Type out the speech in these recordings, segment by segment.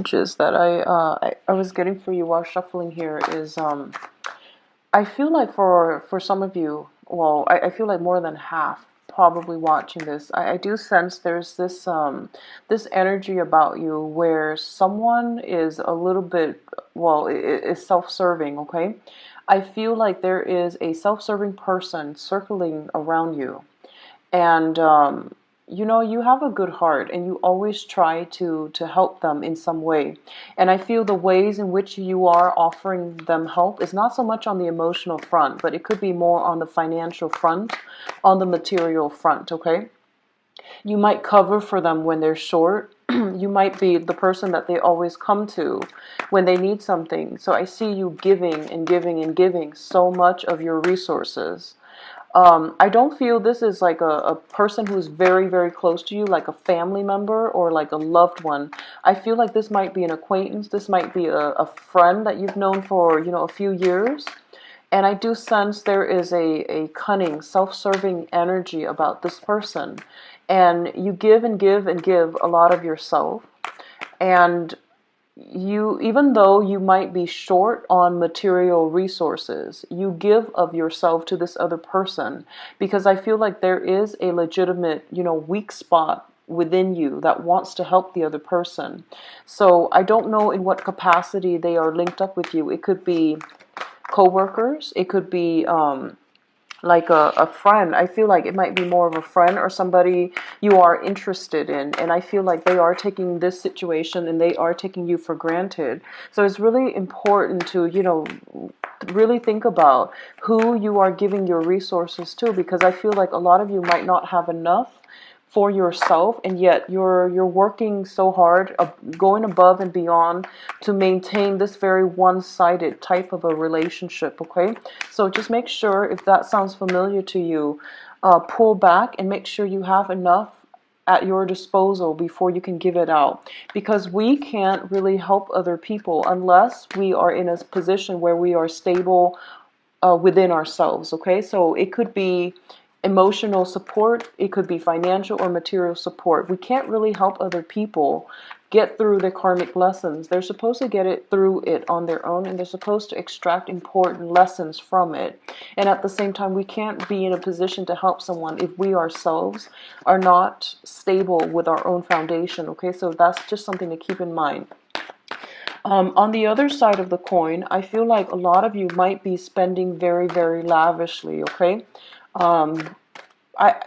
messages that I was getting for you while shuffling here is I feel like for some of you, well, I feel like more than half probably watching this, I do sense there's this energy about you where someone is a little bit, well, is self-serving, okay? I feel like there is a self-serving person circling around you, and you know, you have a good heart and you always try to help them in some way. And I feel the ways in which you are offering them help is not so much on the emotional front, but it could be more on the financial front, on the material front. Okay, you might cover for them when they're short. You might be the person that they always come to when they need something. So I see you giving and giving and giving so much of your resources. I don't feel this is like a person who's very, very close to you, like a family member or like a loved one. I feel like this might be an acquaintance. This might be a friend that you've known for, you know, a few years. And I do sense there is a cunning, self-serving energy about this person. And you give and give and give a lot of yourself. And you, even though you might be short on material resources, you give of yourself to this other person, because I feel like there is a legitimate, you know, weak spot within you that wants to help the other person. So I don't know in what capacity they are linked up with you. It could be co-workers, it could be like a friend. I feel like it might be more of a friend or somebody you are interested in, and I feel like they are taking this situation and they are taking you for granted. So it's really important to, you know, really think about who you are giving your resources to, because I feel like a lot of you might not have enough for yourself, and yet you're working so hard, going above and beyond to maintain this very one-sided type of a relationship. Okay, so just make sure, if that sounds familiar to you, pull back and make sure you have enough at your disposal before you can give it out, because we can't really help other people unless we are in a position where we are stable within ourselves. Okay, so it could be emotional support, it could be financial or material support. We can't really help other people get through their karmic lessons. They're supposed to get it through it on their own, and they're supposed to extract important lessons from it. And at the same time, we can't be in a position to help someone if we ourselves are not stable with our own foundation. Okay, so that's just something to keep in mind. On the other side of the coin, I feel like a lot of you might be spending very, very lavishly, okay? Um,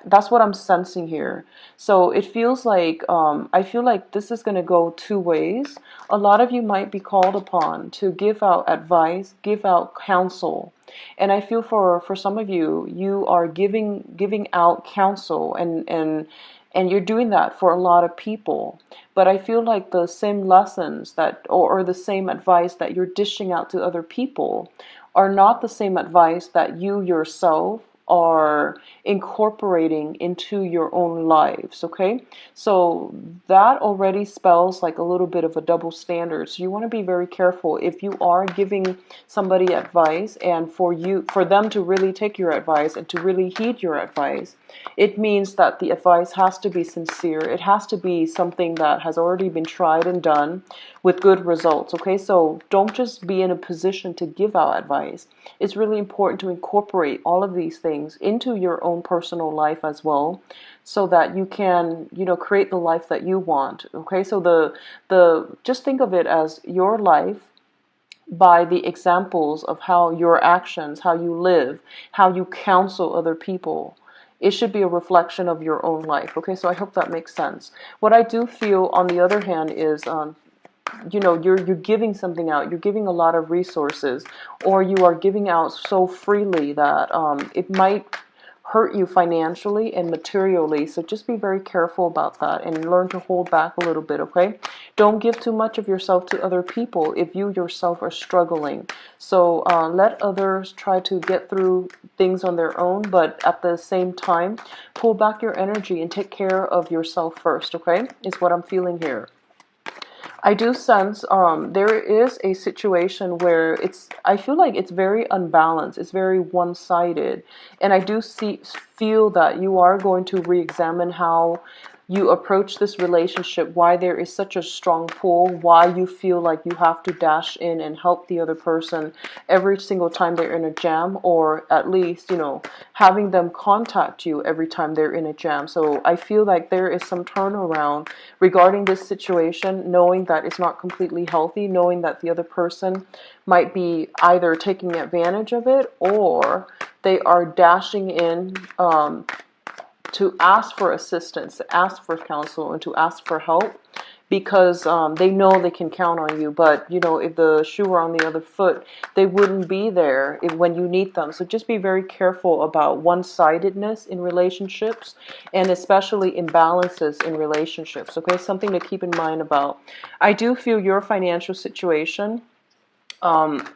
that's what I'm sensing here. So it feels like, I feel like this is going to go two ways. A lot of you might be called upon to give out advice, give out counsel. And I feel for some of you, you are giving out counsel, and you're doing that for a lot of people. But I feel like the same lessons that, or the same advice that you're dishing out to other people are not the same advice that you yourself are incorporating into your own lives. Okay, so that already spells like a little bit of a double standard. So you want to be very careful if you are giving somebody advice, and for them to really take your advice and to really heed your advice, it means that the advice has to be sincere. It has to be something that has already been tried and done with good results. Okay, so don't just be in a position to give out advice. It's really important to incorporate all of these things into your own personal life as well, so that you can, you know, create the life that you want. Okay, so the just think of it as your life by the examples of how your actions, how you live, how you counsel other people. It should be a reflection of your own life. Okay, so I hope that makes sense. What I do feel, on the other hand, is you know, you're giving something out. You're giving a lot of resources, or you are giving out so freely that it might hurt you financially and materially. So just be very careful about that and learn to hold back a little bit. Okay, don't give too much of yourself to other people if you yourself are struggling. So let others try to get through things on their own, but at the same time, pull back your energy and take care of yourself first. Okay, is what I'm feeling here. I do sense there is a situation where I feel like it's very unbalanced, it's very one-sided, and I do feel that you are going to re-examine how you approach this relationship, why there is such a strong pull, why you feel like you have to dash in and help the other person every single time they're in a jam, or at least, having them contact you every time they're in a jam. So I feel like there is some turnaround regarding this situation, knowing that it's not completely healthy, knowing that the other person might be either taking advantage of it, or they are dashing in to ask for assistance, to ask for counsel, and to ask for help, because they know they can count on you. But, if the shoe were on the other foot, they wouldn't be there when you need them. So just be very careful about one-sidedness in relationships, and especially imbalances in relationships, okay? Something to keep in mind about. I do feel your financial situation, um,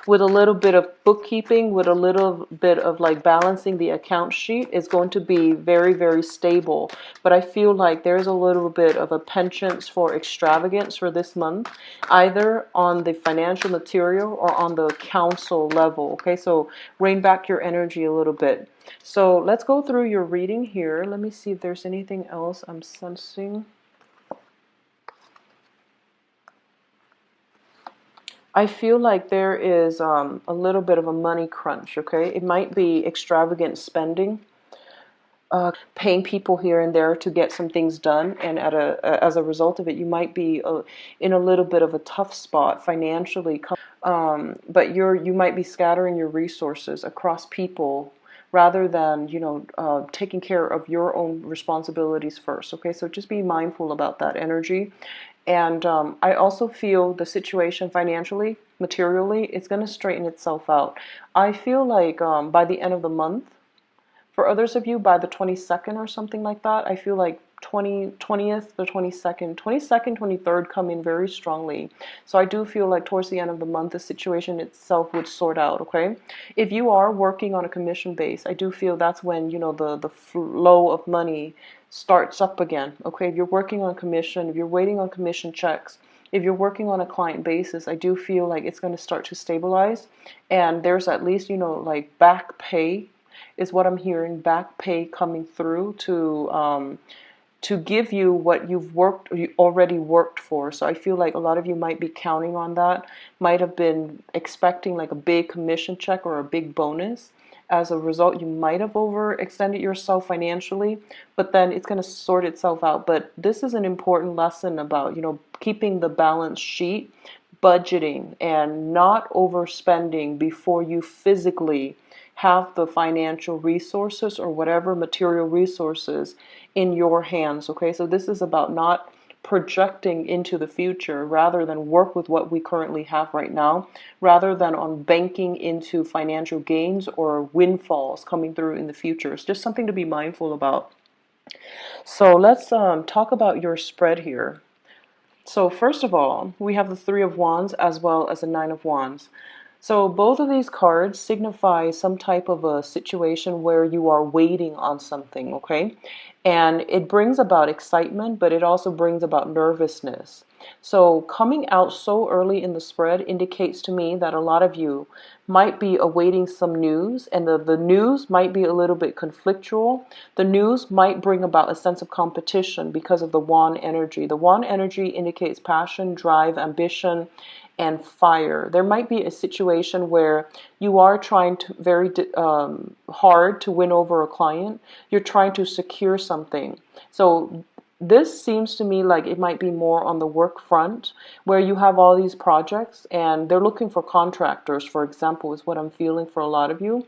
with a little bit of bookkeeping, with a little bit of like balancing the account sheet, is going to be very, very stable. But I feel like there's a little bit of a penchant for extravagance for this month, either on the financial, material, or on the counsel level. Okay, so rein back your energy a little bit. So let's go through your reading here. Let me see if there's anything else I'm sensing. I feel like there is a little bit of a money crunch, okay? It might be extravagant spending, paying people here and there to get some things done, and as a result of it, you might be in a little bit of a tough spot financially. But you might be scattering your resources across people rather than taking care of your own responsibilities first. Okay, so just be mindful about that energy. And I also feel the situation financially, materially, it's going to straighten itself out. I feel like by the end of the month, for others of you, by the 22nd or something like that, I feel like 20th, the 22nd, 23rd come in very strongly. So I do feel like towards the end of the month, the situation itself would sort out, okay? If you are working on a commission base, I do feel that's when, the flow of money starts up again, okay? If you're working on commission, if you're waiting on commission checks, if you're working on a client basis, I do feel like it's going to start to stabilize. And there's at least, like back pay is what I'm hearing, back pay coming through to give you what you already worked for. So I feel like a lot of you might be counting on that, might have been expecting like a big commission check or a big bonus. As a result, you might have overextended yourself financially, but then it's going to sort itself out. But this is an important lesson about, keeping the balance sheet, budgeting, and not overspending before you physically have the financial resources or whatever material resources in your hands. Okay, so this is about not projecting into the future, rather than work with what we currently have right now, rather than on banking into financial gains or windfalls coming through in the future. It's just something to be mindful about. So let's talk about your spread here. So first of all, we have the Three of Wands as well as the Nine of Wands. So both of these cards signify some type of a situation where you are waiting on something, okay? And it brings about excitement, but it also brings about nervousness. So coming out so early in the spread indicates to me that a lot of you might be awaiting some news, and the news might be a little bit conflictual. The news might bring about a sense of competition because of the wand energy. The wand energy indicates passion, drive, ambition, and fire. There might be a situation where you are trying to very hard to win over a client. You're trying to secure something. So this seems to me like it might be more on the work front, where you have all these projects and they're looking for contractors, for example, is what I'm feeling for a lot of you.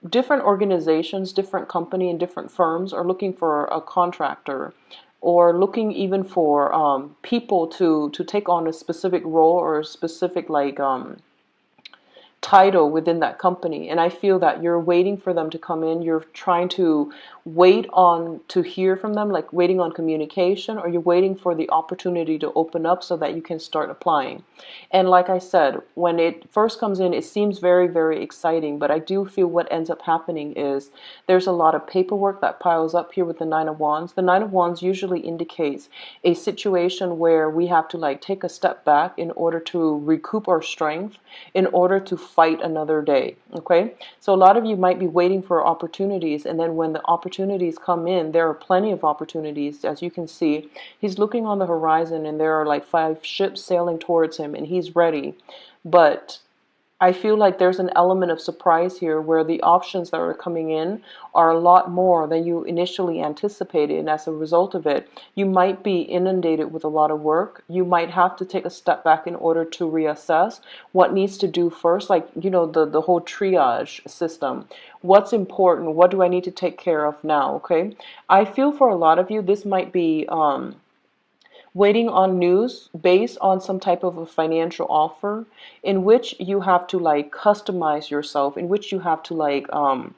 Different organizations, different company, and different firms are looking for a contractor, or looking even for people to take on a specific role or a specific title within that company. And I feel that you're waiting for them to come in. You're trying to wait on to hear from them, like waiting on communication, or you're waiting for the opportunity to open up so that you can start applying. And like I said, when it first comes in, it seems very, very exciting, but I do feel what ends up happening is there's a lot of paperwork that piles up here with the Nine of Wands. The Nine of Wands usually indicates a situation where we have to like take a step back in order to recoup our strength, in order to fight another day. Okay, so a lot of you might be waiting for opportunities, and then when the opportunities come in, there are plenty of opportunities. As you can see, he's looking on the horizon, and there are like 5 ships sailing towards him, and he's ready. But I feel like there's an element of surprise here where the options that are coming in are a lot more than you initially anticipated. And as a result of it, you might be inundated with a lot of work. You might have to take a step back in order to reassess what needs to do first. Like, the whole triage system. What's important? What do I need to take care of now? Okay. I feel for a lot of you, this might be, waiting on news based on some type of a financial offer in which you have to like customize yourself, in which you have to like um,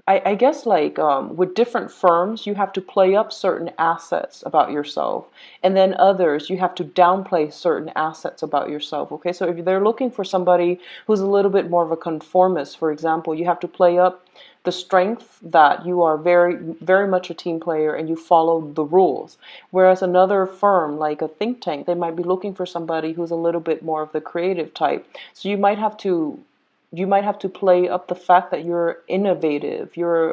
I guess like with different firms, you have to play up certain assets about yourself, and then others, you have to downplay certain assets about yourself. Okay, so if they're looking for somebody who's a little bit more of a conformist, for example, you have to play up the strength that you are very, very much a team player and you follow the rules. Whereas another firm, like a think tank, they might be looking for somebody who's a little bit more of the creative type. So you might have to play up the fact that you're innovative, you're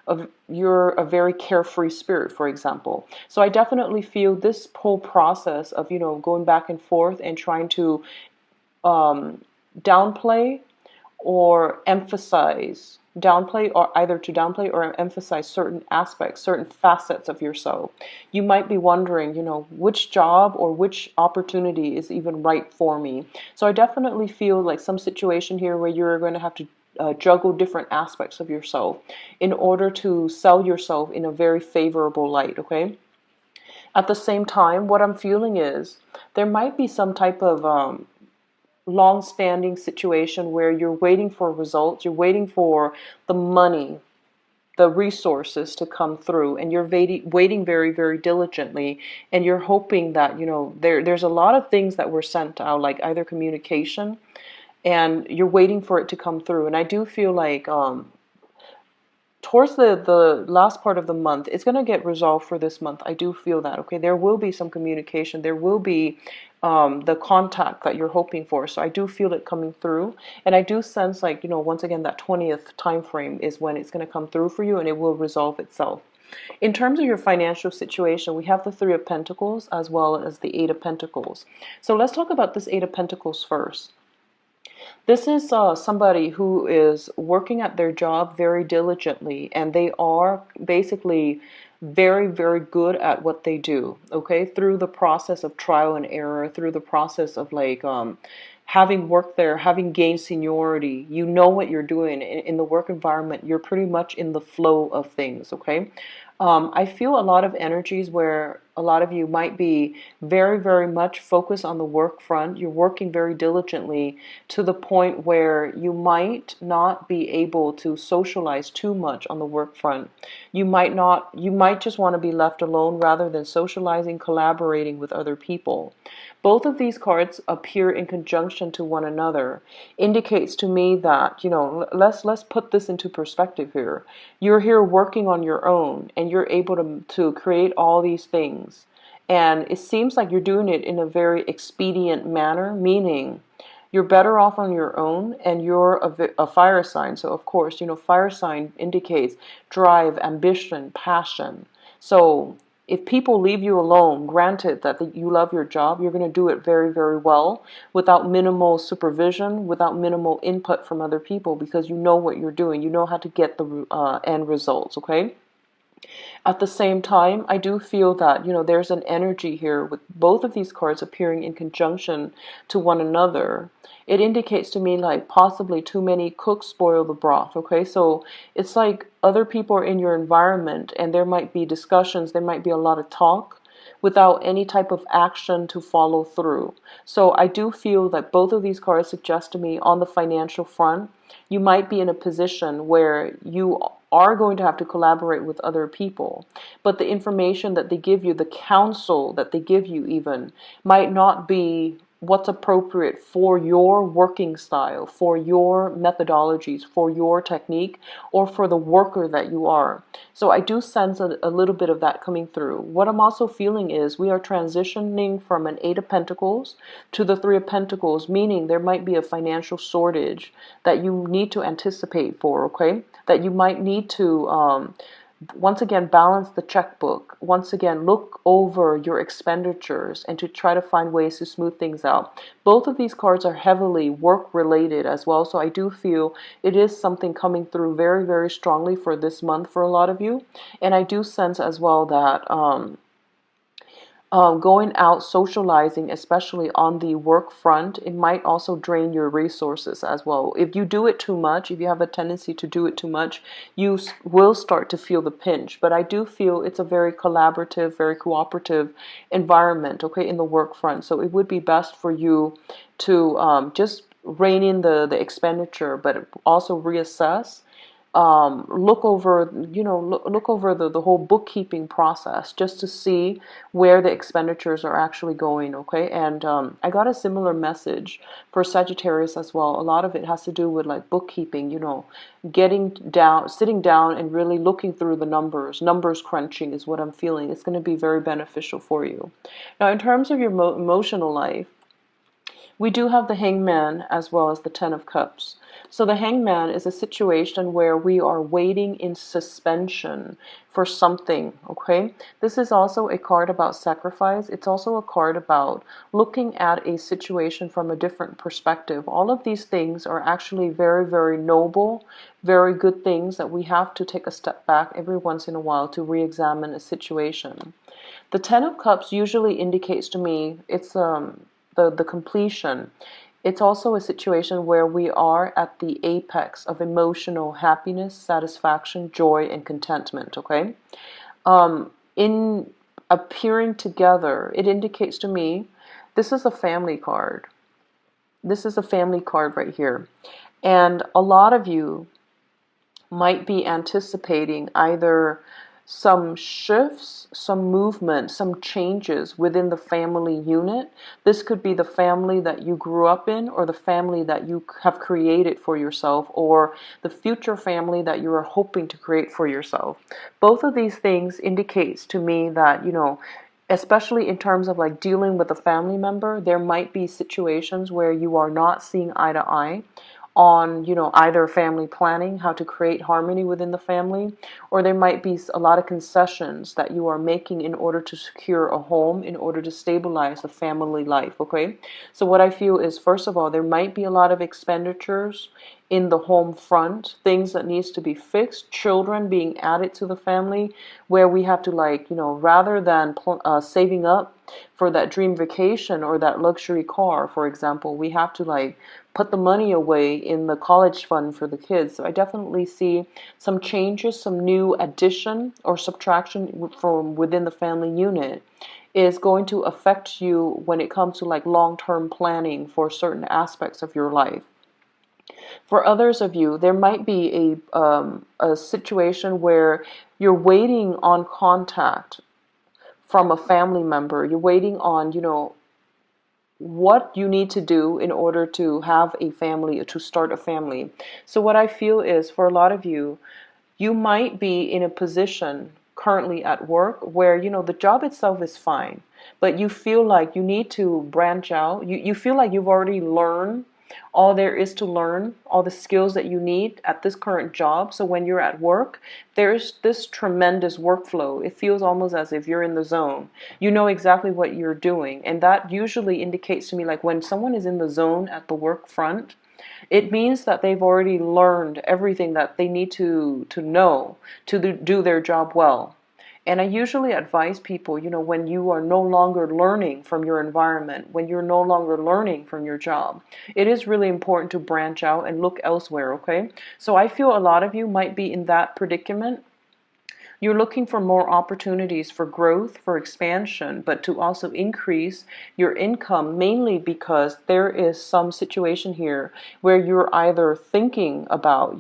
a very carefree spirit, for example. So I definitely feel this whole process of going back and forth and trying to downplay or emphasize, downplay or either to downplay or emphasize certain aspects, certain facets of yourself. You might be wondering, which job or which opportunity is even right for me. So I definitely feel like some situation here where you're going to have to juggle different aspects of yourself in order to sell yourself in a very favorable light, okay? At the same time, what I'm feeling is there might be some type of long-standing situation where you're waiting for results, you're waiting for the money, the resources to come through, and you're waiting very, very diligently, and you're hoping that, there's a lot of things that were sent out, like either communication, and you're waiting for it to come through. And I do feel like towards the last part of the month, it's going to get resolved for this month. I do feel that, okay? There will be some communication. There will be the contact that you're hoping for. So I do feel it coming through. And I do sense like, once again, that 20th time frame is when it's going to come through for you and it will resolve itself. In terms of your financial situation, we have the 3 of Pentacles as well as the 8 of Pentacles. So let's talk about this 8 of Pentacles first. This is somebody who is working at their job very diligently, and they are basically very, very good at what they do, okay? Through the process of trial and error, through the process of like having worked there, having gained seniority, you know what you're doing. In the work environment, you're pretty much in the flow of things, okay? I feel a lot of energies where a lot of you might be very, very much focused on the work front. You're working very diligently to the point where you might not be able to socialize too much on the work front. You might just want to be left alone rather than socializing, collaborating with other people. Both of these cards appear in conjunction to one another. Indicates to me that, let's put this into perspective here. You're here working on your own and you're able to create all these things. And it seems like you're doing it in a very expedient manner, meaning you're better off on your own, and you're a fire sign. So of course, fire sign indicates drive, ambition, passion. So if people leave you alone, granted that you love your job, you're going to do it very, very well without minimal supervision, without minimal input from other people, because you know what you're doing. You know how to get the end results, okay? At the same time, I do feel that, there's an energy here with both of these cards appearing in conjunction to one another. It indicates to me like possibly too many cooks spoil the broth, okay? So it's like other people are in your environment and there might be discussions, there might be a lot of talk without any type of action to follow through. So I do feel that both of these cards suggest to me on the financial front, you might be in a position where you are going to have to collaborate with other people. But the information that they give you, the counsel that they give you even, might not be what's appropriate for your working style, for your methodologies, for your technique, or for the worker that you are. So I do sense a little bit of that coming through. What I'm also feeling is we are transitioning from an Eight of Pentacles to the Three of Pentacles, meaning there might be a financial shortage that you need to anticipate for, okay? That you might need to once again balance the checkbook, once again look over your expenditures and to try to find ways to smooth things out. Both of these cards are heavily work related as well, so I do feel it is something coming through very, very strongly for this month for a lot of you. And I do sense as well that going out socializing, especially on the work front, it might also drain your resources as well. If you do it too much, if you have a tendency to do it too much, you will start to feel the pinch. But I do feel it's a very collaborative, very cooperative environment, okay, in the work front. So it would be best for you to just rein in the expenditure, but also reassess, look over, look over the whole bookkeeping process just to see where the expenditures are actually going, okay? And I got a similar message for Sagittarius as well. A lot of it has to do with like bookkeeping, getting down, sitting down and really looking through the numbers. Numbers crunching is what I'm feeling. It's going to be very beneficial for you. Now, in terms of your emotional life, we do have the Hangman as well as the Ten of Cups. So the Hangman is a situation where we are waiting in suspension for something, okay? This is also a card about sacrifice. It's also a card about looking at a situation from a different perspective. All of these things are actually very, very noble, very good things that we have to take a step back every once in a while to re-examine a situation. The Ten of Cups usually indicates to me it's the completion. It's also a situation where we are at the apex of emotional happiness, satisfaction, joy, and contentment, okay? In appearing together, it indicates to me this is a family card. This is a family card right here. And a lot of you might be anticipating either some shifts, some movement, some changes within the family unit. This could be the family that you grew up in, or the family that you have created for yourself, or the future family that you are hoping to create for yourself. Both of these things indicates to me that, especially in terms of like dealing with a family member, there might be situations where you are not seeing eye to eye on, either family planning, how to create harmony within the family, or there might be a lot of concessions that you are making in order to secure a home, in order to stabilize the family life, okay? So what I feel is, first of all, there might be a lot of expenditures in the home front, things that needs to be fixed, children being added to the family, where we have to rather than saving up for that dream vacation or that luxury car, for example, we have to put the money away in the college fund for the kids. So I definitely see some changes, some new addition or subtraction from within the family unit is going to affect you when it comes to long-term planning for certain aspects of your life. For others of you, there might be a situation where you're waiting on contact from a family member. You're waiting on, what you need to do in order to have a family, or to start a family. So what I feel is, for a lot of you, you might be in a position currently at work where, the job itself is fine, but you feel like you need to branch out. You feel like you've already learned all there is to learn, all the skills that you need at this current job. So when you're at work, there's this tremendous workflow. It feels almost as if you're in the zone. You know exactly what you're doing. And that usually indicates to me, when someone is in the zone at the work front, it means that they've already learned everything that they need to know to do their job well. And I usually advise people, when you are no longer learning from your environment, when you're no longer learning from your job, it is really important to branch out and look elsewhere, okay? So I feel a lot of you might be in that predicament. You're looking for more opportunities for growth, for expansion, but to also increase your income, mainly because there is some situation here where you're either thinking about,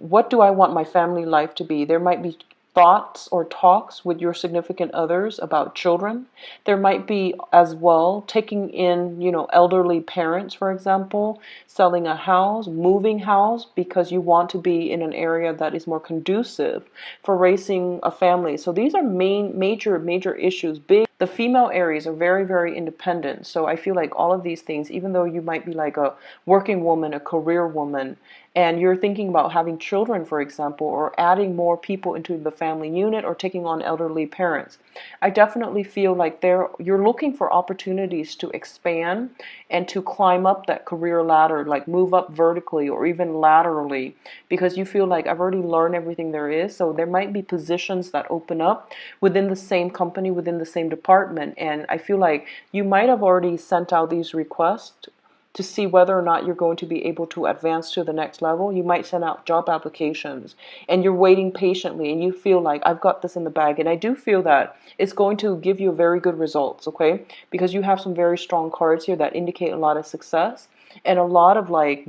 what do I want my family life to be? There might be thoughts or talks with your significant others about children. There might be as well taking in, elderly parents, for example, selling a house, moving house because you want to be in an area that is more conducive for raising a family. So these are major issues. The female Aries are very, very independent. So I feel like all of these things, even though you might be like a working woman, a career woman, and you're thinking about having children, for example, or adding more people into the family unit or taking on elderly parents, I definitely feel like you're looking for opportunities to expand and to climb up that career ladder, like move up vertically or even laterally, because you feel like I've already learned everything there is. So there might be positions that open up within the same company, within the same department. And I feel like you might have already sent out these requests to see whether or not you're going to be able to advance to the next level. You might send out job applications and you're waiting patiently and you feel like I've got this in the bag. And I do feel that it's going to give you very good results, okay? Because you have some very strong cards here that indicate a lot of success and a lot of like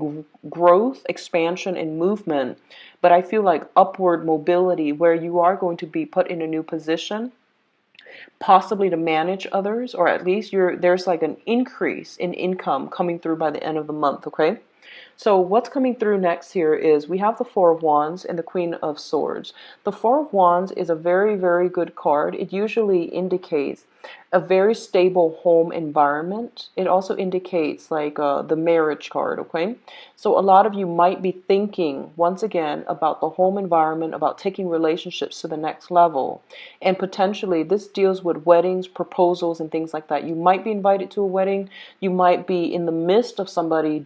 growth, expansion, and movement. But I feel like upward mobility where you are going to be put in a new position, possibly to manage others, or at least there's like an increase in income coming through by the end of the month, okay? So what's coming through next here is we have the Four of Wands and the Queen of Swords. The Four of Wands is a very, very good card. It usually indicates a very stable home environment. It also indicates like the marriage card, okay? So a lot of you might be thinking, once again, about the home environment, about taking relationships to the next level. And potentially this deals with weddings, proposals, and things like that. You might be invited to a wedding. You might be in the midst of somebody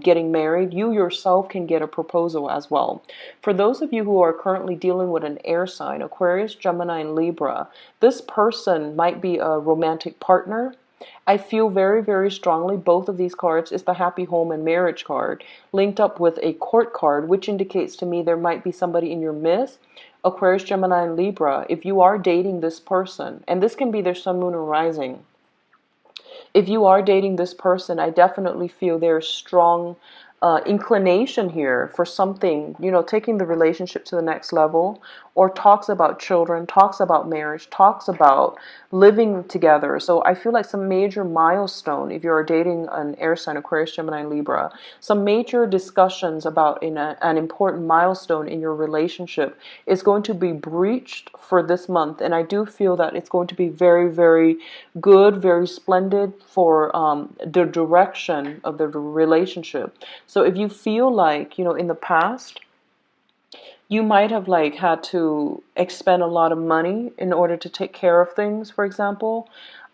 getting married. You yourself can get a proposal as well. For those of you who are currently dealing with an air sign, Aquarius, Gemini, and Libra, this person might be a romantic partner. I feel very, very strongly both of these cards is the happy home and marriage card linked up with a court card, which indicates to me there might be somebody in your midst. Aquarius, Gemini, and Libra, if you are dating this person, and this can be their sun, moon, or rising. If you are dating this person, I definitely feel there's strong inclination here for something, taking the relationship to the next level, or talks about children, talks about marriage, talks about living together. So I feel like some major milestone, if you're dating an air sign, Aquarius, Gemini, Libra, some major discussions about an important milestone in your relationship is going to be breached for this month. And I do feel that it's going to be very, very good, very splendid for the direction of the relationship. So if you feel like, in the past, you might have like had to expend a lot of money in order to take care of things, for example,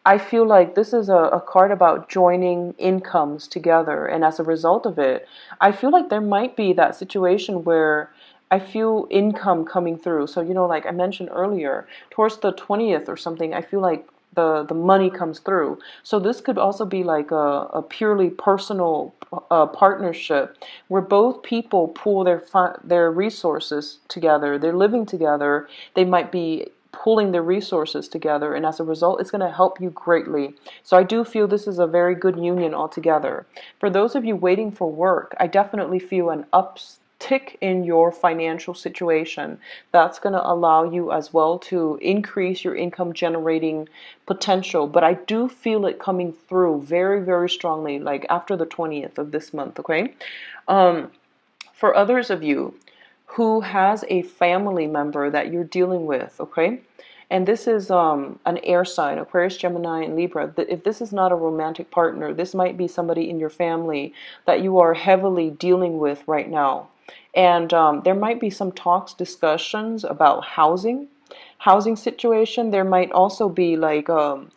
I feel like this is a card about joining incomes together. And as a result of it, I feel like there might be that situation where I feel income coming through. So, like I mentioned earlier, towards the 20th or something, I feel like the money comes through. So this could also be like a purely personal partnership where both people pool their resources together. They're living together. They might be pulling their resources together, and as a result, it's going to help you greatly. So I do feel this is a very good union altogether. For those of you waiting for work, I definitely feel an uptick in your financial situation. That's going to allow you as well to increase your income generating potential. But I do feel it coming through very, very strongly, like after the 20th of this month, okay? For others of you who has a family member that you're dealing with, okay? And this is an air sign, Aquarius, Gemini, and Libra. If this is not a romantic partner, this might be somebody in your family that you are heavily dealing with right now. And there might be some talks, discussions about housing situation. There might also be like a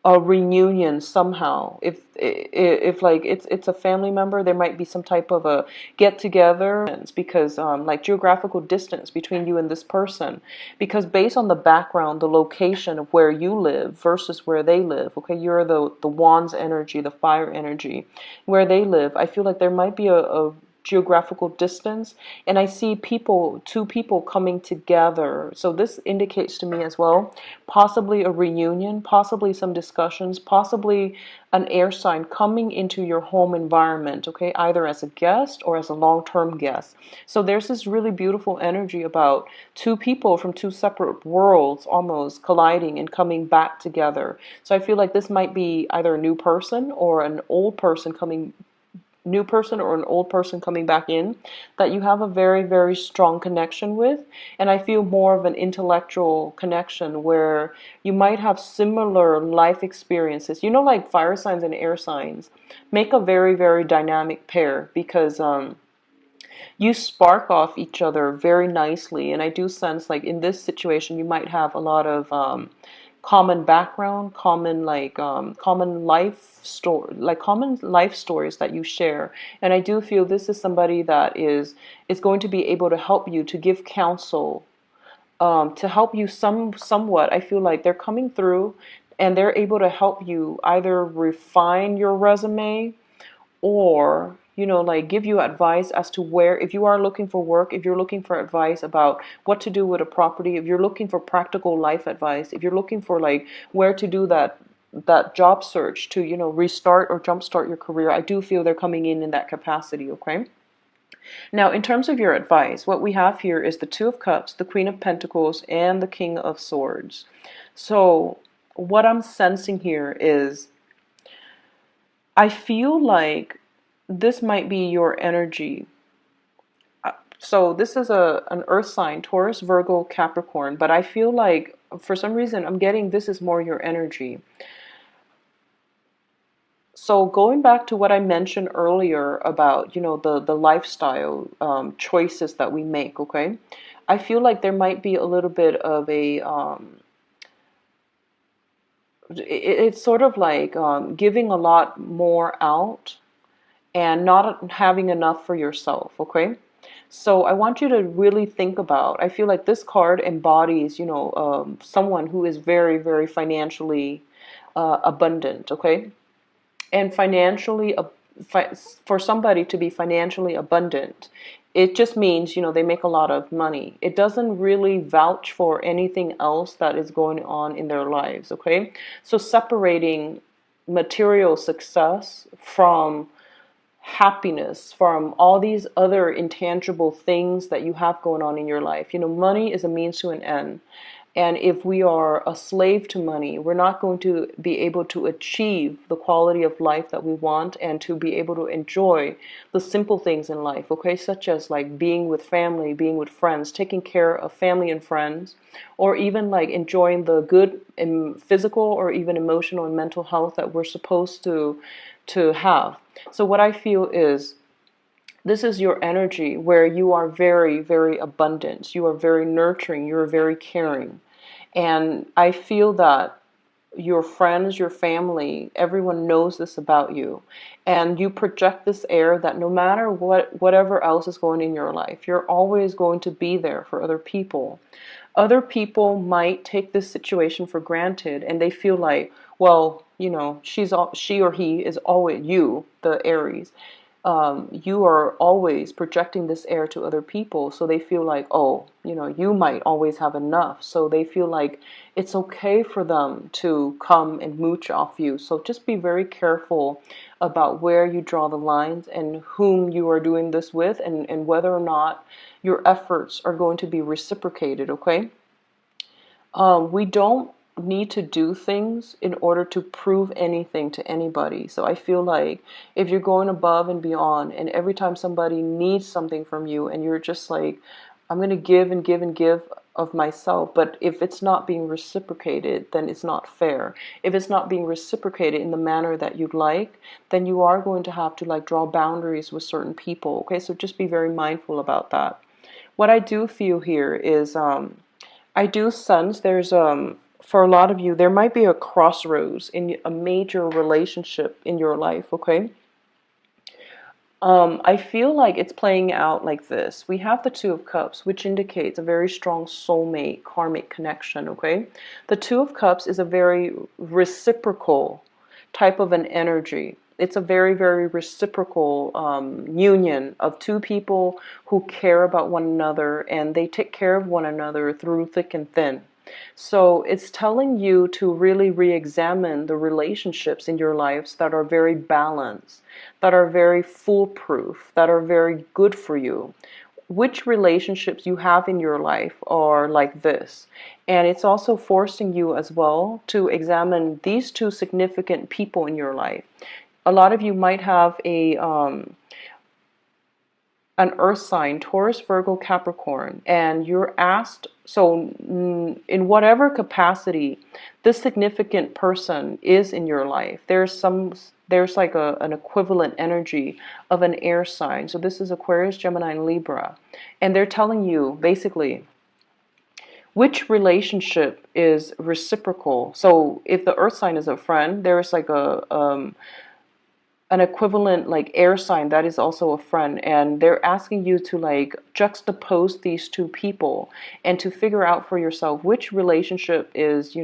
reunion somehow. If like it's a family member, there might be some type of a get together, because like geographical distance between you and this person, because based on the background, the location of where you live versus where they live, okay, you're the wands energy, the fire energy, where they live, I feel like there might be a geographical distance, and I see people, two people coming together. So this indicates to me as well, possibly a reunion, possibly some discussions, possibly an air sign coming into your home environment, okay, either as a guest or as a long-term guest. So there's this really beautiful energy about two people from two separate worlds almost colliding and coming back together. So I feel like this might be either a new person or an old person coming new person or an old person coming back in that you have a very, very strong connection with. And I feel more of an intellectual connection where you might have similar life experiences. You know, like fire signs and air signs make a very, very dynamic pair because you spark off each other very nicely. And I do sense like in this situation, you might have a lot of common background, common life story, like common life stories that you share. And I do feel this is somebody that is going to be able to help you, to give counsel, to help you somewhat. I feel like they're coming through and they're able to help you either refine your resume or like give you advice as to where, if you are looking for work, if you're looking for advice about what to do with a property, if you're looking for practical life advice, if you're looking for like where to do that job search to restart or jumpstart your career. I do feel they're coming in that capacity. Okay, now in terms of your advice, what we have here is the Two of Cups, the Queen of Pentacles, and the King of Swords. So what I'm sensing here is I feel like this might be your energy. So this is an earth sign, Taurus, Virgo, Capricorn, but I feel like for some reason I'm getting this is more your energy. So going back to what I mentioned earlier about, the lifestyle choices that we make, okay? I feel like there might be a little bit of a, it's sort of like giving a lot more out and not having enough for yourself, okay? So I want you to really think about, I feel like this card embodies, someone who is very, very financially abundant, okay? And for somebody to be financially abundant, it just means, they make a lot of money. It doesn't really vouch for anything else that is going on in their lives, okay? So separating material success from happiness, from all these other intangible things that you have going on in your life. Money is a means to an end. And if we are a slave to money, we're not going to be able to achieve the quality of life that we want and to be able to enjoy the simple things in life, okay? Such as like being with family, being with friends, taking care of family and friends, or even like enjoying the good physical or even emotional and mental health that we're supposed to have. So what I feel is this is your energy where you are very, very abundant. You are very nurturing. You are very caring. And I feel that your friends, your family, everyone knows this about you. And you project this air that no matter whatever else is going in your life, you're always going to be there for other people. Other people might take this situation for granted and they feel like, well, she or he is always you, the Aries. You are always projecting this air to other people, so they feel like, oh, you might always have enough. So they feel like it's okay for them to come and mooch off you. So just be very careful about where you draw the lines and whom you are doing this with, and whether or not your efforts are going to be reciprocated, okay? We don't need to do things in order to prove anything to anybody. So I feel like if you're going above and beyond, and every time somebody needs something from you and you're just like, I'm going to give and give and give of myself, but if it's not being reciprocated, then it's not fair. If it's not being reciprocated in the manner that you'd like, then you are going to have to like draw boundaries with certain people. Okay, so just be very mindful about that. What I do feel here is I do sense there's for a lot of you, there might be a crossroads in a major relationship in your life, okay? I feel like it's playing out like this. We have the Two of Cups, which indicates a very strong soulmate karmic connection, okay? The Two of Cups is a very reciprocal type of an energy. it's a very, very reciprocal union of two people who care about one another, and they take care of one another through thick and thin. So it's telling you to really re-examine the relationships in your lives that are very balanced, that are very foolproof, that are very good for you. Which relationships you have in your life are like this. And it's also forcing you as well to examine these two significant people in your life. A lot of you might have an earth sign, Taurus, Virgo, Capricorn, and you're asked, so in whatever capacity this significant person is in your life, there's like an equivalent energy of an air sign. So this is Aquarius, Gemini, and Libra. And they're telling you basically which relationship is reciprocal. So if the earth sign is a friend, there's like an equivalent like air sign that is also a friend, and they're asking you to like juxtapose these two people and to figure out for yourself which relationship is,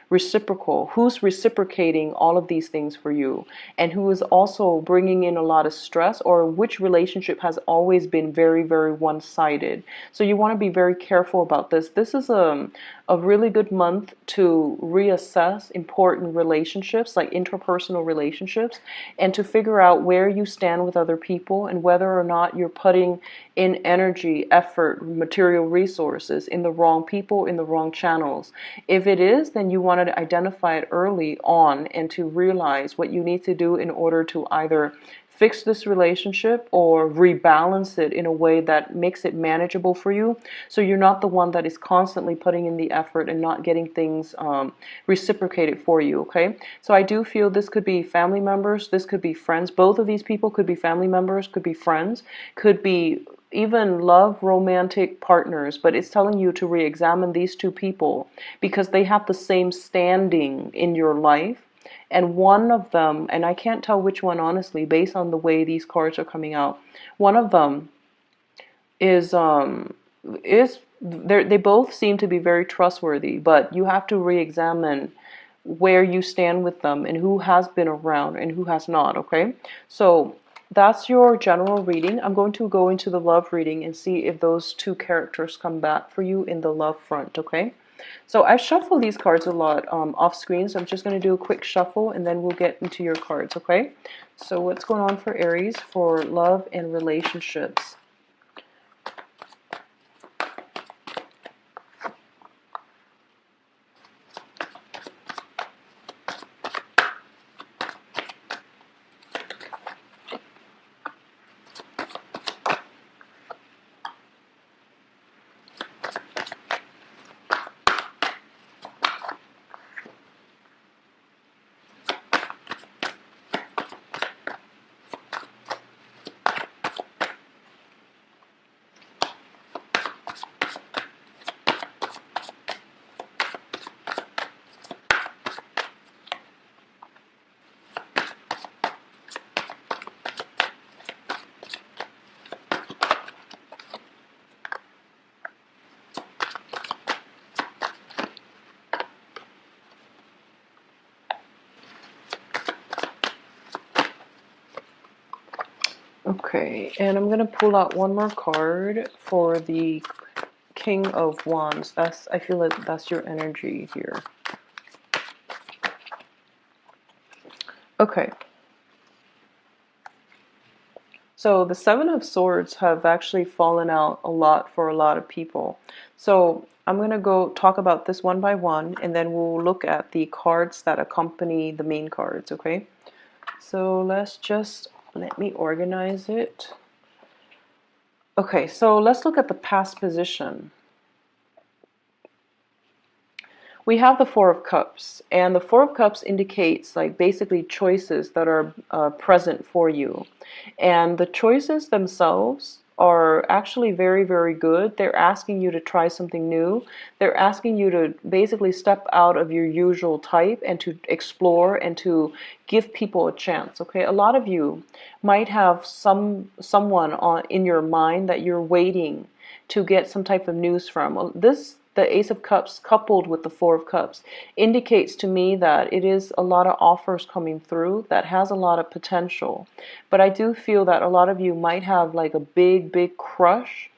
reciprocal, who's reciprocating all of these things for you, and who is also bringing in a lot of stress, or which relationship has always been very, very one-sided. So you want to be very careful about this. This is a really good month to reassess important relationships, like interpersonal relationships, and to figure out where you stand with other people and whether or not you're putting in energy, effort, material resources in the wrong people, in the wrong channels. If it is, then you want to identify it early on and to realize what you need to do in order to either fix this relationship or rebalance it in a way that makes it manageable for you, so you're not the one that is constantly putting in the effort and not getting things reciprocated for you. Okay, so I do feel this could be family members, this could be friends. Both of these people could be family members, could be friends, could be even love, romantic partners, but it's telling you to re-examine these two people because they have the same standing in your life. And one of them, and I can't tell which one honestly, based on the way these cards are coming out, one of them is they both seem to be very trustworthy, but you have to re-examine where you stand with them and who has been around and who has not. Okay, so that's your general reading. I'm going to go into the love reading and see if those two characters come back for you in the love front. Okay, so I've shuffled these cards a lot off screen, so I'm just going to do a quick shuffle and then we'll get into your cards. Okay, so what's going on for Aries for love and relationships? Okay, and I'm going to pull out one more card for the King of Wands. I feel like that's your energy here. Okay. So the Seven of Swords have actually fallen out a lot for a lot of people. So I'm going to go talk about this one by one, and then we'll look at the cards that accompany the main cards, okay? So let me organize it. Okay, so let's look at the past position. We have the Four of Cups, and the Four of Cups indicates like basically choices that are present for you. And the choices themselves are actually very, very good. They're asking you to try something new. They're asking you to basically step out of your usual type and to explore and to give people a chance. Okay, a lot of you might have someone in your mind that you're waiting to get some type of news from. the Ace of Cups coupled with the Four of Cups indicates to me that it is a lot of offers coming through that has a lot of potential. But I do feel that a lot of you might have like a big crush,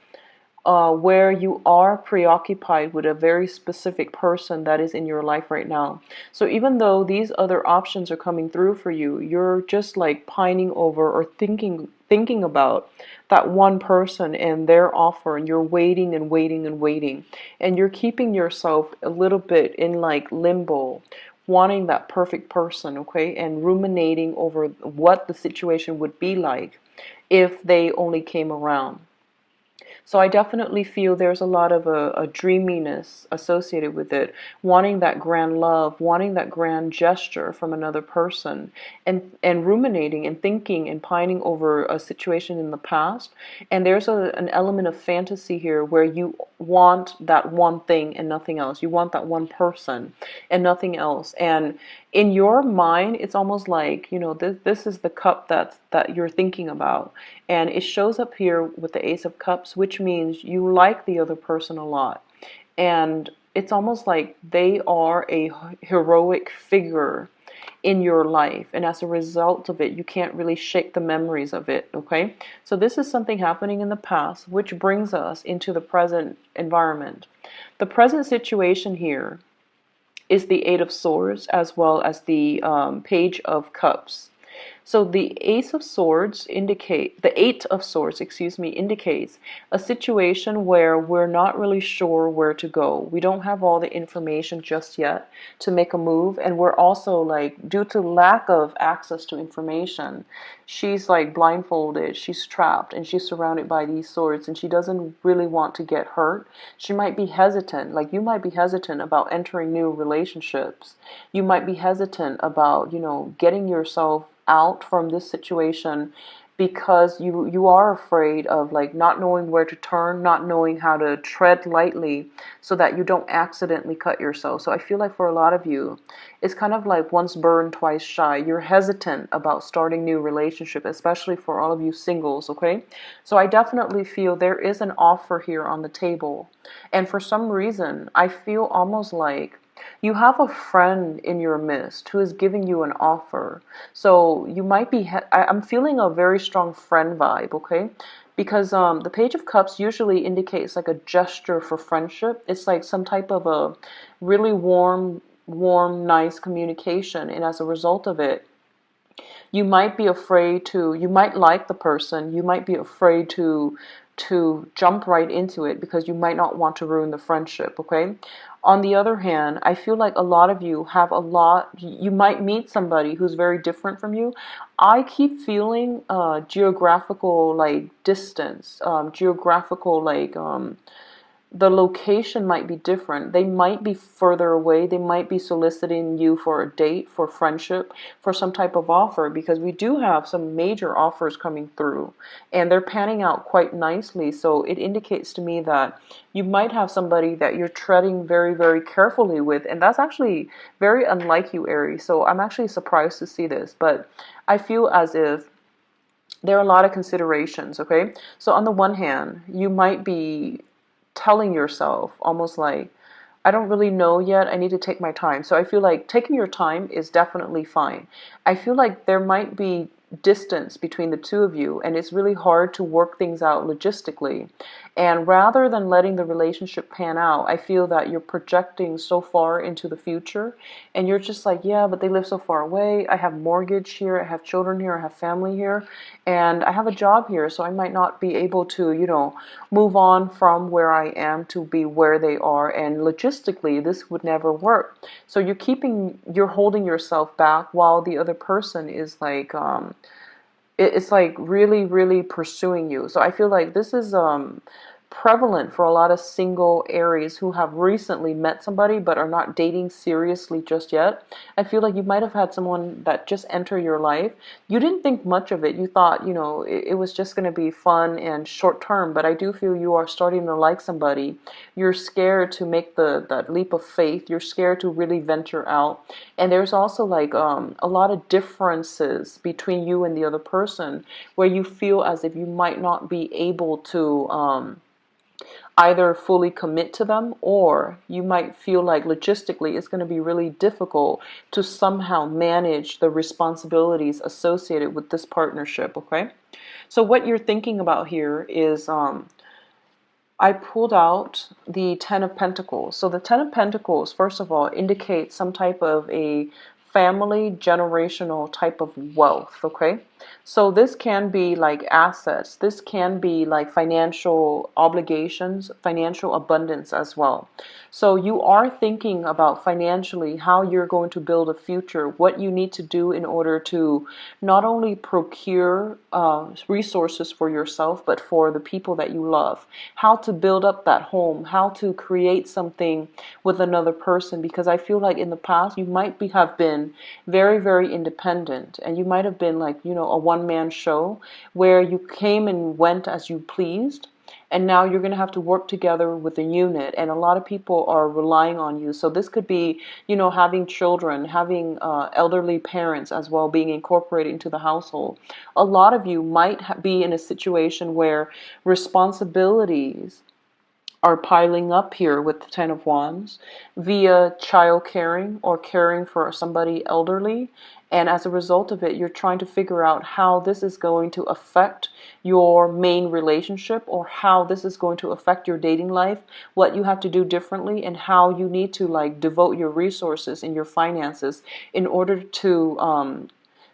where you are preoccupied with a very specific person that is in your life right now. So even though these other options are coming through for you, you're just like pining over or thinking about that one person and their offer, and you're waiting and waiting and waiting, and you're keeping yourself a little bit in like limbo, wanting that perfect person, okay, and ruminating over what the situation would be like if they only came around. So I definitely feel there's a lot of a dreaminess associated with it, wanting that grand love, wanting that grand gesture from another person, and ruminating and thinking and pining over a situation in the past. And there's an element of fantasy here where you want that one thing and nothing else. You want that one person and nothing else. And in your mind, it's almost like, this is the cup that you're thinking about. And it shows up here with the Ace of Cups, which means you like the other person a lot. And it's almost like they are a heroic figure in your life. And as a result of it, you can't really shake the memories of it, okay? So this is something happening in the past, which brings us into the present environment. The present situation here is the Eight of Swords as well as the Page of Cups. So the Ace of Swords the Eight of Swords, indicates a situation where we're not really sure where to go. We don't have all the information just yet to make a move, and we're also like, due to lack of access to information, she's like blindfolded, she's trapped, and she's surrounded by these swords, and she doesn't really want to get hurt. She might be hesitant, like you might be hesitant about entering new relationships. You might be hesitant about, getting yourself out from this situation because you are afraid of like not knowing where to turn, not knowing how to tread lightly so that you don't accidentally cut yourself. So I feel like for a lot of you, it's kind of like once burned, twice shy. You're hesitant about starting new relationship, especially for all of you singles, okay? So I definitely feel there is an offer here on the table. And for some reason, I feel almost like you have a friend in your midst who is giving you an offer. So you might be, I'm feeling a very strong friend vibe, okay? Because the Page of Cups usually indicates like a gesture for friendship. It's like some type of a really warm, nice communication. And as a result of it, you might be afraid to, you might like the person, you might be afraid to jump right into it because you might not want to ruin the friendship, okay? On the other hand, I feel like a lot of you have you might meet somebody who's very different from you. I keep feeling geographical like distance, geographical like the location might be different. They might be further away. They might be soliciting you for a date, for friendship, for some type of offer, because we do have some major offers coming through and they're panning out quite nicely. So it indicates to me that you might have somebody that you're treading very carefully with, and that's actually very unlike you, Aries. So I'm actually surprised to see this, but I feel as if there are a lot of considerations, okay? So on the one hand, you might be telling yourself almost like, I don't really know yet, I need to take my time. So I feel like taking your time is definitely fine. I feel like there might be distance between the two of you and it's really hard to work things out logistically. And rather than letting the relationship pan out, I feel that you're projecting so far into the future and you're just like, yeah, but they live so far away. I have mortgage here, I have children here, I have family here, and I have a job here, so I might not be able to, move on from where I am to be where they are, and logistically this would never work. So you're holding yourself back while the other person is like it's like really pursuing you. So I feel like this is prevalent for a lot of single Aries who have recently met somebody but are not dating seriously just yet. I feel like you might have had someone that just entered your life. You didn't think much of it. You thought, it was just going to be fun and short term, but I do feel you are starting to like somebody. You're scared to make that leap of faith. You're scared to really venture out. And there's also like a lot of differences between you and the other person where you feel as if you might not be able to either fully commit to them, or you might feel like logistically it's going to be really difficult to somehow manage the responsibilities associated with this partnership, okay? So what you're thinking about here is I pulled out the Ten of Pentacles. So the Ten of Pentacles, first of all, indicates some type of a family generational type of wealth, okay? So this can be like assets. This can be like financial obligations, financial abundance as well. So you are thinking about financially how you're going to build a future, what you need to do in order to not only procure resources for yourself, but for the people that you love, how to build up that home, how to create something with another person. Because I feel like in the past you might have been very, very independent, and you might have been like, a one-man show where you came and went as you pleased. And now you're going to have to work together with a unit, and a lot of people are relying on you. So this could be, having children, having elderly parents as well being incorporated into the household. A lot of you might be in a situation where responsibilities are piling up here with the Ten of Wands via child caring or caring for somebody elderly. And as a result of it, you're trying to figure out how this is going to affect your main relationship, or how this is going to affect your dating life, what you have to do differently, and how you need to like devote your resources and your finances in order to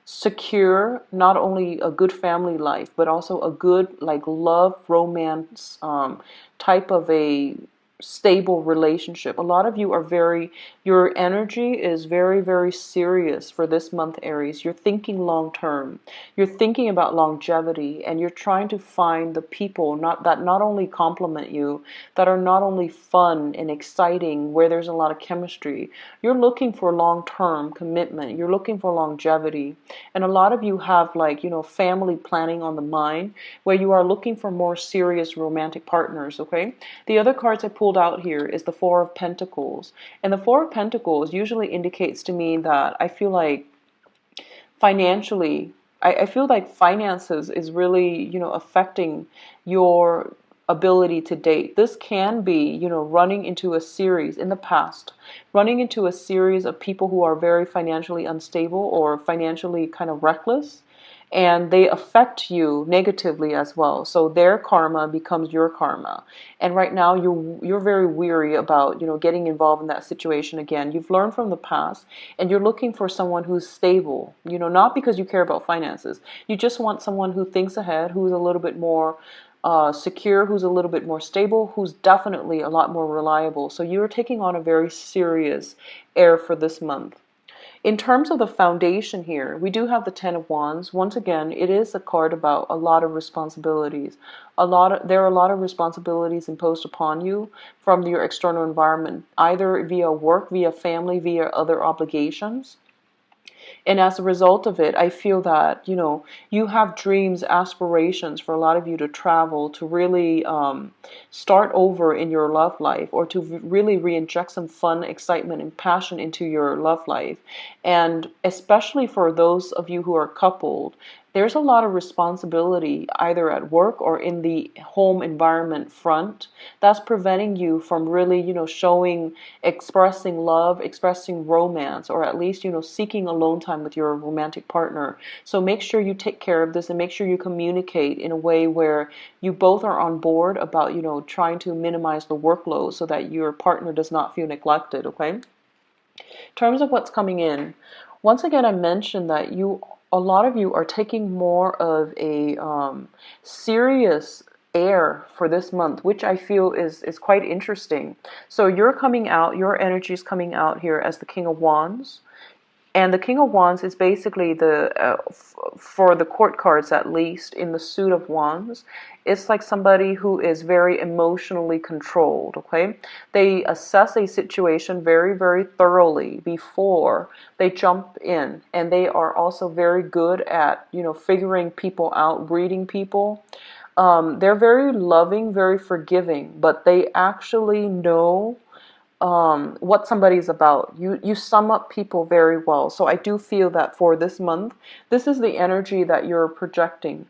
secure not only a good family life, but also a good like love, romance type of a stable relationship. A lot of you are your energy is very, very serious for this month, Aries. You're thinking long term. You're thinking about longevity, and you're trying to find the people not only complement you, that are not only fun and exciting, where there's a lot of chemistry. You're looking for long-term commitment. You're looking for longevity. And a lot of you have like, family planning on the mind, where you are looking for more serious romantic partners, okay? The other cards I pulled out here is the Four of Pentacles. And the Four of Pentacles usually indicates to me that I feel like financially, I feel like finances is really, affecting your ability to date. This can be, running into a series in the past, running into a series of people who are very financially unstable or financially kind of reckless, and they affect you negatively as well. So their karma becomes your karma. And right now you're very weary about, getting involved in that situation again. You've learned from the past, and you're looking for someone who's stable, not because you care about finances. You just want someone who thinks ahead, who's a little bit more secure, who's a little bit more stable, who's definitely a lot more reliable. So you're taking on a very serious air for this month. In terms of the foundation here, we do have the Ten of Wands. Once again, it is a card about a lot of responsibilities. There are a lot of responsibilities imposed upon you from your external environment, either via work, via family, via other obligations. And as a result of it, I feel that, you have dreams, aspirations for a lot of you to travel, to really start over in your love life, or to really re-inject some fun, excitement, and passion into your love life. And especially for those of you who are coupled, there's a lot of responsibility either at work or in the home environment front that's preventing you from really, expressing love, expressing romance, or at least, seeking alone time with your romantic partner. So make sure you take care of this, and make sure you communicate in a way where you both are on board about, trying to minimize the workload so that your partner does not feel neglected, okay? In terms of what's coming in, once again, I mentioned that a lot of you are taking more of a serious air for this month, which I feel is quite interesting. So you're coming out, your energy is coming out here as the King of Wands. And the King of Wands is basically for the court cards, at least in the suit of Wands, it's like somebody who is very emotionally controlled, okay? They assess a situation very, very thoroughly before they jump in. And they are also very good at, figuring people out, reading people. They're very loving, very forgiving, but they actually know what somebody's about. You sum up people very well. So I do feel that for this month, this is the energy that you're projecting.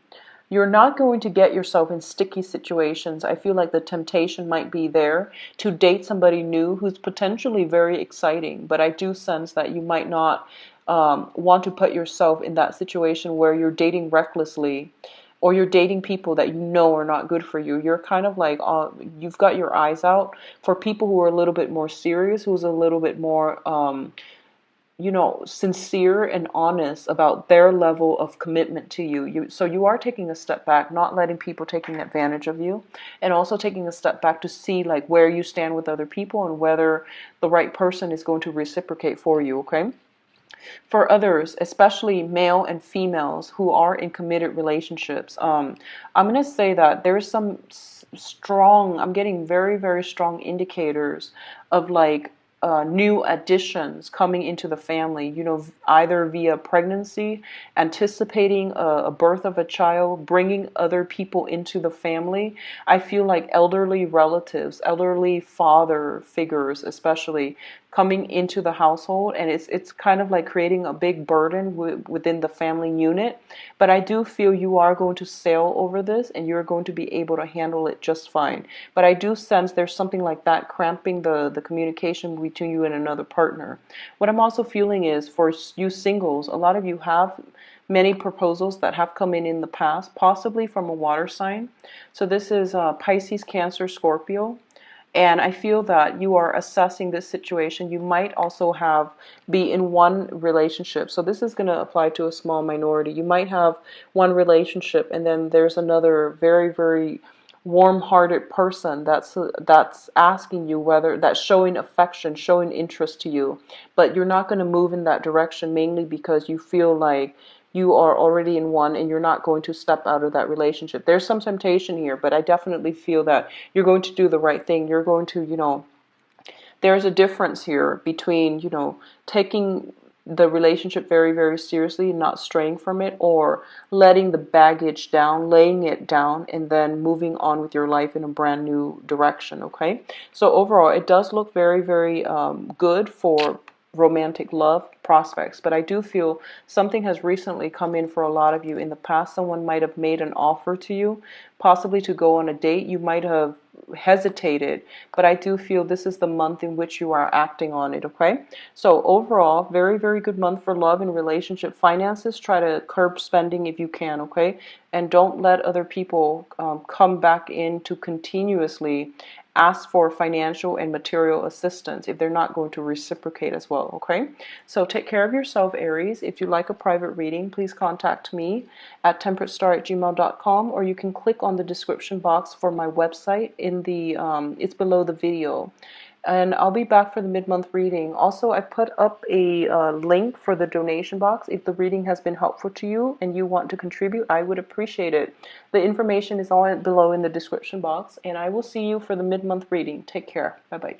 You're not going to get yourself in sticky situations. I feel like the temptation might be there to date somebody new who's potentially very exciting, but I do sense that you might not want to put yourself in that situation where you're dating recklessly, or you're dating people that you know are not good for you. You're kind of like, you've got your eyes out for people who are a little bit more serious, who's a little bit more sincere and honest about their level of commitment to you. So you are taking a step back, not letting people taking advantage of you, and also taking a step back to see like where you stand with other people and whether the right person is going to reciprocate for you, okay? For others, especially male and females who are in committed relationships, I'm going to say that there's some strong, I'm getting very, very strong indicators of like new additions coming into the family, either via pregnancy, anticipating a birth of a child, bringing other people into the family. I feel like elderly relatives, elderly father figures especially, coming into the household, and it's kind of like creating a big burden within the family unit. But I do feel you are going to sail over this and you're going to be able to handle it just fine. But I do sense there's something like that cramping the communication between you and another partner. What I'm also feeling is for you singles, a lot of you have many proposals that have come in the past, possibly from a water sign. So this is Pisces, Cancer, Scorpio. And I feel that you are assessing this situation. You might also be in one relationship. So this is going to apply to a small minority. You might have one relationship and then there's another very, very warm-hearted person that's asking you that's showing affection, showing interest to you. But you're not going to move in that direction mainly because you feel like you are already in one and you're not going to step out of that relationship. There's some temptation here, but I definitely feel that you're going to do the right thing. You're going to, there's a difference here between, taking the relationship very, very seriously and not straying from it, or letting the baggage down, laying it down, and then moving on with your life in a brand new direction, okay? So overall, it does look very, very good for romantic love prospects, but I do feel something has recently come in for a lot of you. In the past, someone might have made an offer to you, possibly to go on a date. You might have hesitated, but I do feel this is the month in which you are acting on it, okay? So overall, very, very good month for love and relationship. Finances, try to curb spending if you can, okay? And don't let other people come back in to continuously ask for financial and material assistance if they're not going to reciprocate as well, okay? So take care of yourself, Aries. If you like a private reading, please contact me at temperatestar@gmail.com, or you can click on the description box for my website it's below the video. And I'll be back for the mid-month reading. Also, I put up a link for the donation box. If the reading has been helpful to you and you want to contribute, I would appreciate it. The information is all below in the description box, and I will see you for the mid-month reading. Take care. Bye-bye.